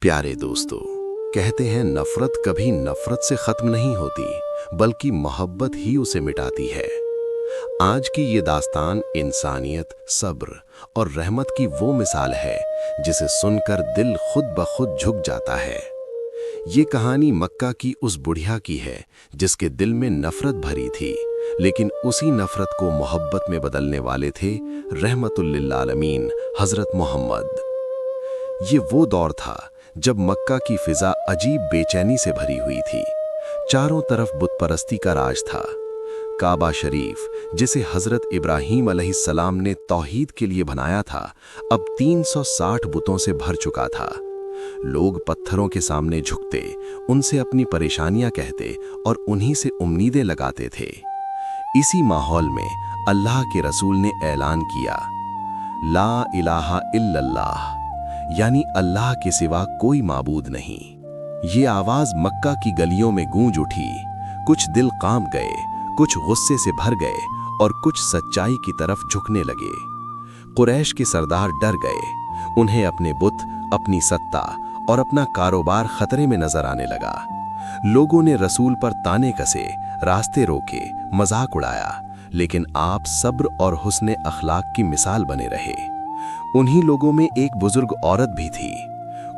प्यारे दोस्तों, कहते हैं नफरत कभी नफरत से खत्म नहीं होती बल्कि मोहब्बत ही उसे मिटाती है। आज की ये दास्तान इंसानियत, सब्र और रहमत की वो मिसाल है जिसे सुनकर दिल खुद ब खुद झुक जाता है। ये कहानी मक्का की उस बुढ़िया की है जिसके दिल में नफरत भरी थी, लेकिन उसी नफरत को मोहब्बत में बदलने वाले थे रहमतुल लिल आलमीन हजरत मोहम्मद। ये वो दौर था जब मक्का की फिजा अजीब बेचैनी से भरी हुई थी। चारों तरफ बुत परस्ती का राज था। काबा शरीफ, जिसे हजरत इब्राहीम अलैहिस्सलाम ने तौहीद के लिए बनाया था, अब 360 बुतों से भर चुका था। लोग पत्थरों के सामने झुकते, उनसे अपनी परेशानियां कहते और उन्हीं से उम्मीदें लगाते थे। इसी माहौल में अल्लाह के रसूल ने ऐलान किया, ला इलाहा इल्लल्लाह, यानी अल्लाह के सिवा कोई माबूद नहीं। ये आवाज मक्का की गलियों में गूंज उठी। कुछ दिल कांप गए, कुछ गुस्से से भर गए और कुछ सच्चाई की तरफ झुकने लगे। कुरैश के सरदार डर गए। उन्हें अपने बुत, अपनी सत्ता और अपना कारोबार खतरे में नजर आने लगा। लोगों ने रसूल पर ताने कसे, रास्ते रोके, मजाक उड़ाया, लेकिन आप सब्र और हुस्ने अखलाक की मिसाल बने रहे। उन्हीं लोगों में एक बुजुर्ग औरत भी थी,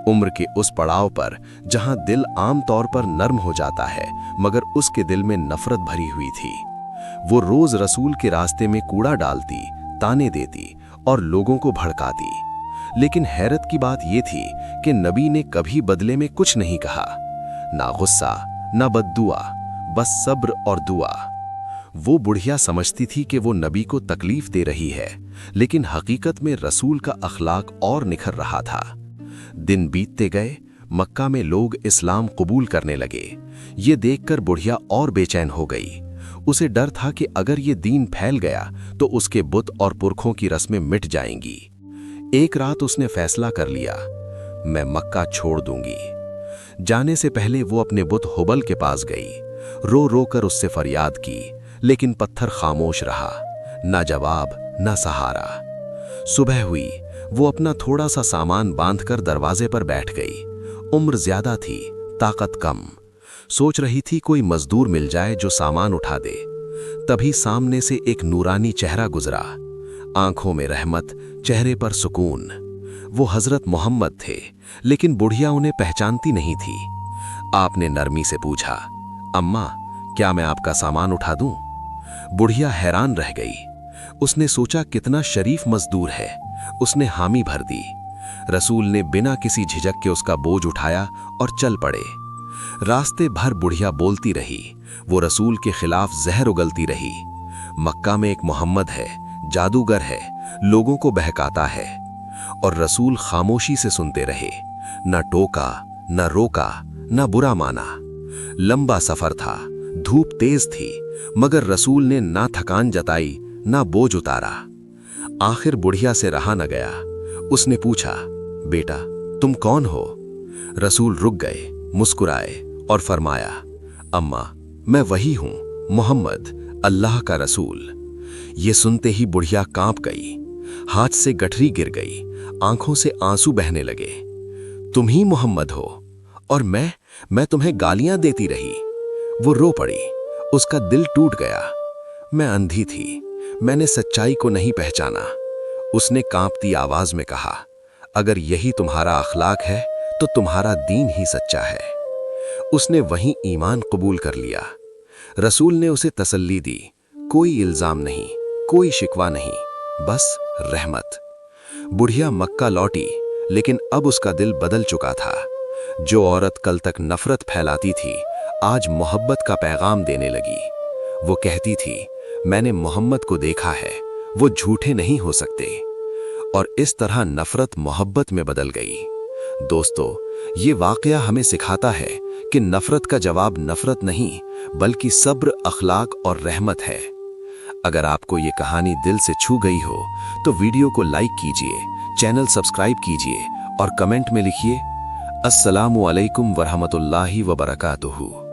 उम्र के उस पड़ाव पर जहां दिल आम तौर पर नर्म हो जाता है, मगर उसके दिल में नफरत भरी हुई थी। वो रोज रसूल के रास्ते में कूड़ा डालती, ताने देती और लोगों को भड़काती। लेकिन हैरत की बात यह थी कि नबी ने कभी बदले में कुछ नहीं कहा, ना गुस्सा, ना बद्दुआ, बस सब्र और दुआ। वो बुढ़िया समझती थी कि वो नबी को तकलीफ दे रही है, लेकिन हकीकत में रसूल का अखलाक और निखर रहा था। दिन बीतते गए, मक्का में लोग इस्लाम कबूल करने लगे। ये देखकर बुढ़िया और बेचैन हो गई। उसे डर था कि अगर ये दीन फैल गया तो उसके बुत और पुरखों की रस्में मिट जाएंगी। एक रात उसने फैसला कर लिया, मैं मक्का छोड़ दूंगी। जाने से पहले वो अपने बुत हुबल के पास गई। रो रो कर उससे फरियाद की, लेकिन पत्थर खामोश रहा, ना जवाब, ना सहारा। सुबह हुई, वो अपना थोड़ा सा सामान बांधकर दरवाजे पर बैठ गई। उम्र ज्यादा थी, ताकत कम। सोच रही थी कोई मजदूर मिल जाए जो सामान उठा दे। तभी सामने से एक नूरानी चेहरा गुजरा, आंखों में रहमत, चेहरे पर सुकून। वो हजरत मोहम्मद थे, लेकिन बुढ़िया उन्हें पहचानती नहीं थी। आपने नरमी से पूछा, अम्मा, क्या मैं आपका सामान उठा दूं? बुढ़िया हैरान रह गई। उसने सोचा कितना शरीफ मजदूर है। उसने हामी भर दी। रसूल ने बिना किसी झिझक के उसका बोझ उठाया और चल पड़े। रास्ते भर बुढ़िया बोलती रही, वो रसूल के खिलाफ जहर उगलती रही। मक्का में एक मोहम्मद है, जादूगर है, लोगों को बहकाता है। और रसूल खामोशी से सुनते रहे, न टोका, न रोका, न बुरा माना। लंबा सफर था, धूप तेज थी, मगर रसूल ने ना थकान जताई, ना बोझ उतारा। आखिर बुढ़िया से रहा न गया। उसने पूछा, बेटा, तुम कौन हो? रसूल रुक गए, मुस्कुराए और फरमाया, अम्मा, मैं वही हूं, मोहम्मद, अल्लाह का रसूल। ये सुनते ही बुढ़िया कांप गई, हाथ से गठरी गिर गई, आंखों से आंसू बहने लगे। तुम ही मोहम्मद हो और मैं तुम्हें गालियां देती रही। वो रो पड़ी, उसका दिल टूट गया। मैं अंधी थी, मैंने सच्चाई को नहीं पहचाना। उसने कांपती आवाज में कहा, अगर यही तुम्हारा अखलाक है तो तुम्हारा दीन ही सच्चा है। उसने वहीं ईमान कबूल कर लिया। रसूल ने उसे तसल्ली दी, कोई इल्जाम नहीं, कोई शिकवा नहीं, बस रहमत। बुढ़िया मक्का लौटी, लेकिन अब उसका दिल बदल चुका था। जो औरत कल तक नफरत फैलाती थी, आज मोहब्बत का पैगाम देने लगी। वो कहती थी, मैंने मोहम्मद को देखा है, वो झूठे नहीं हो सकते। और इस तरह नफरत मोहब्बत में बदल गई। दोस्तों, ये वाकया हमें सिखाता है कि नफरत का जवाब नफरत नहीं, बल्कि सब्र, अखलाक और रहमत है। अगर आपको ये कहानी दिल से छू गई हो तो वीडियो को लाइक कीजिए, चैनल सब्सक्राइब कीजिए और कमेंट में लिखिए, अस्सलामु अलैकुम वरहमतुल्लाहि वबरकातुहू।